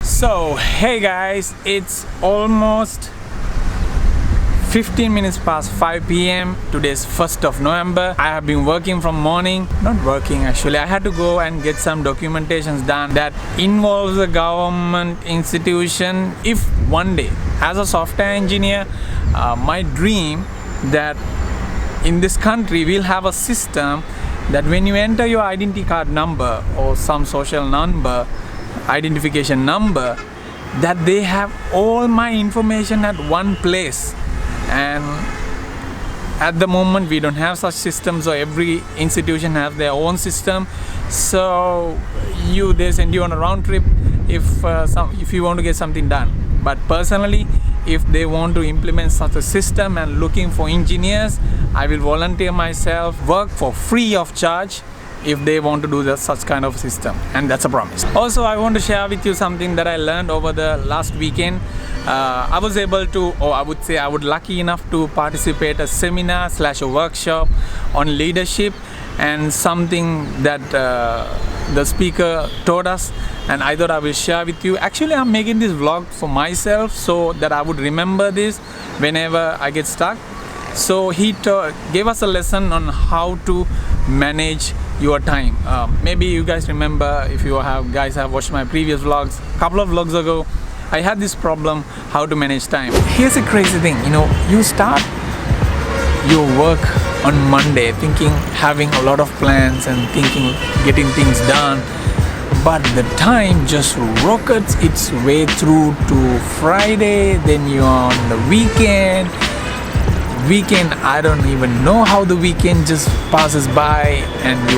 So, hey guys, it's almost 15 minutes past 5 p.m. Today's 1st of November. I have been working from morning. Not working actually. I had to go and get some documentations done that involves a government institution. If one day, as a software engineer, my dream that in this country we'll have a system that when you enter your identity card number or some social number, identification number, that they have all my information at one place. And at the moment we don't have such systems, so every institution has their own system. So they send you on a round trip if you want to get something done. But personally, if they want to implement such a system and looking for engineers, I will volunteer myself, work for free of charge if they want to do such kind of system, and that's a promise. Also, I want to share with you something that I learned over the last weekend. I was able to, or I would say I was lucky enough to participate a seminar / a workshop on leadership, and something that the speaker taught us, and I thought I will share with you. Actually, I'm making this vlog for myself so that I would remember this whenever I get stuck. So he gave us a lesson on how to manage your time. Maybe you guys remember, if you guys have watched my previous vlogs, couple of vlogs ago, I had this problem, how to manage time. Here's a crazy thing, you start your work on Monday thinking, having a lot of plans and thinking, getting things done, but the time just rockets its way through to Friday, then you're on the weekend, I don't even know how the weekend just passes by, and you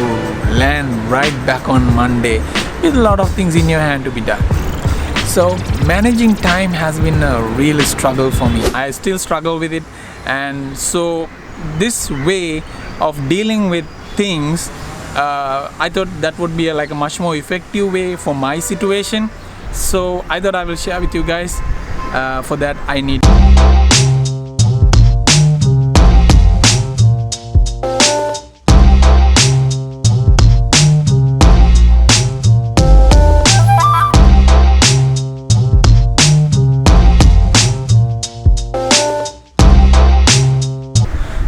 land right back on Monday with a lot of things in your hand to be done. So managing time has been a real struggle for me. I still struggle with it, and so this way of dealing with things, I thought that would be a much more effective way for my situation. So I thought I will share with you guys. For that I need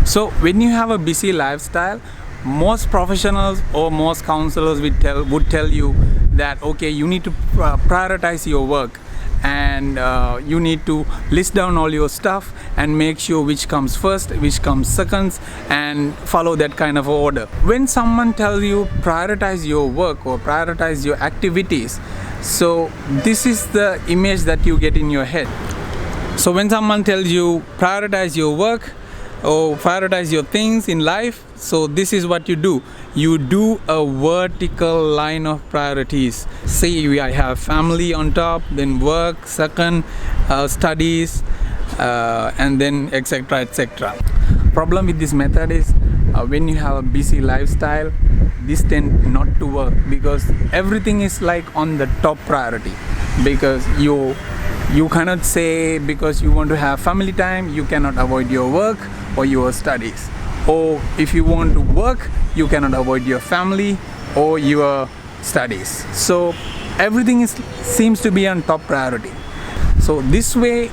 So when you have a busy lifestyle, most professionals or most counselors would tell you that, okay, you need to prioritize your work, and you need to list down all your stuff and make sure which comes first, which comes second, and follow that kind of order. When someone tells you prioritize your work or prioritize your activities, so this is the image that you get in your head. So when someone tells you prioritize your work or prioritize your things in life, so this is what you do. You do a vertical line of priorities. Say I have family on top, then work second, studies, and then etc. Problem with this method is when you have a busy lifestyle, this tends not to work, because everything is on the top priority, because you cannot say, because you want to have family time, you cannot avoid your work or your studies, or if you want to work, you cannot avoid your family or your studies. So everything seems to be on top priority. So this way,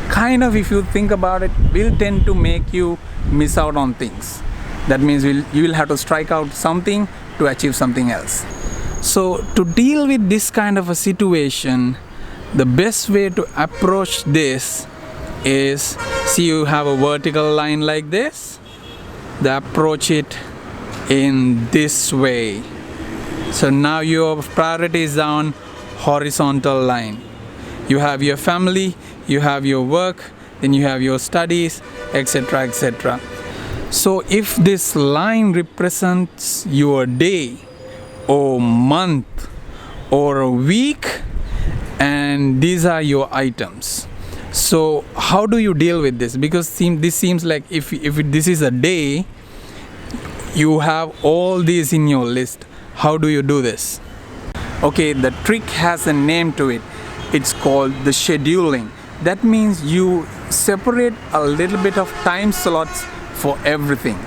kind of, if you think about it, will tend to make you miss out on things. That means you will have to strike out something to achieve something else. So to deal with this kind of a situation, the best way to approach this is, see, you have a vertical line like this, approach it in this way. So now your priority is on horizontal line. You have your family, you have your work, then you have your studies, etc. So if this line represents your day or month or a week, and these are your items, so how do you deal with this? Because this seems like if this is a day, you have all these in your list. How do you do this? Okay, the trick has a name to it. It's called the scheduling. That means you separate a little bit of time slots for everything.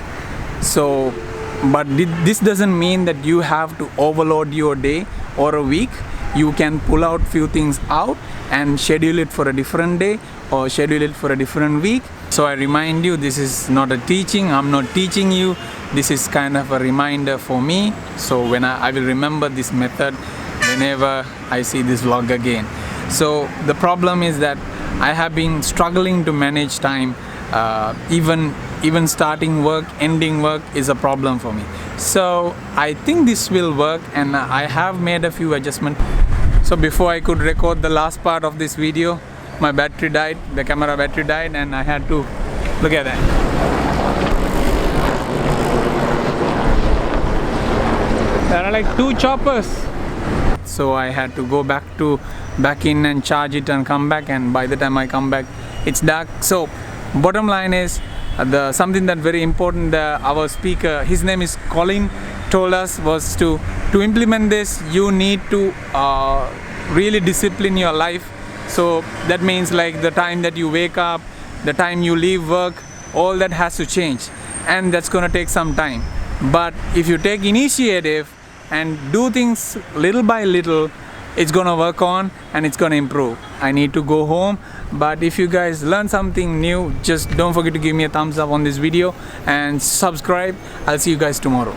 But this doesn't mean that you have to overload your day or a week. you can pull out few things out and schedule it for a different day or schedule it for a different week. So I remind you, this is not a teaching, I'm not teaching you, this is kind of a reminder for me. So when I will remember this method whenever I see this vlog again. So the problem is that I have been struggling to manage time. Even starting work, ending work is a problem for me. So I think this will work, and I have made a few adjustments. So before I could record the last part of this video, my battery died, the camera battery died, and I had to look at that. There are like 2 choppers. So I had to go back in and charge it and come back, and by the time I come back it's dark. So bottom line is something that very important, our speaker, his name is Colin, told us was to implement this you need to really discipline your life. So that means like the time that you wake up, the time you leave work, all that has to change, and that's gonna take some time. But if you take initiative and do things little by little, it's gonna work on and it's gonna improve. I need to go home, but if you guys learn something new, just don't forget to give me a thumbs up on this video and subscribe. I'll see you guys tomorrow.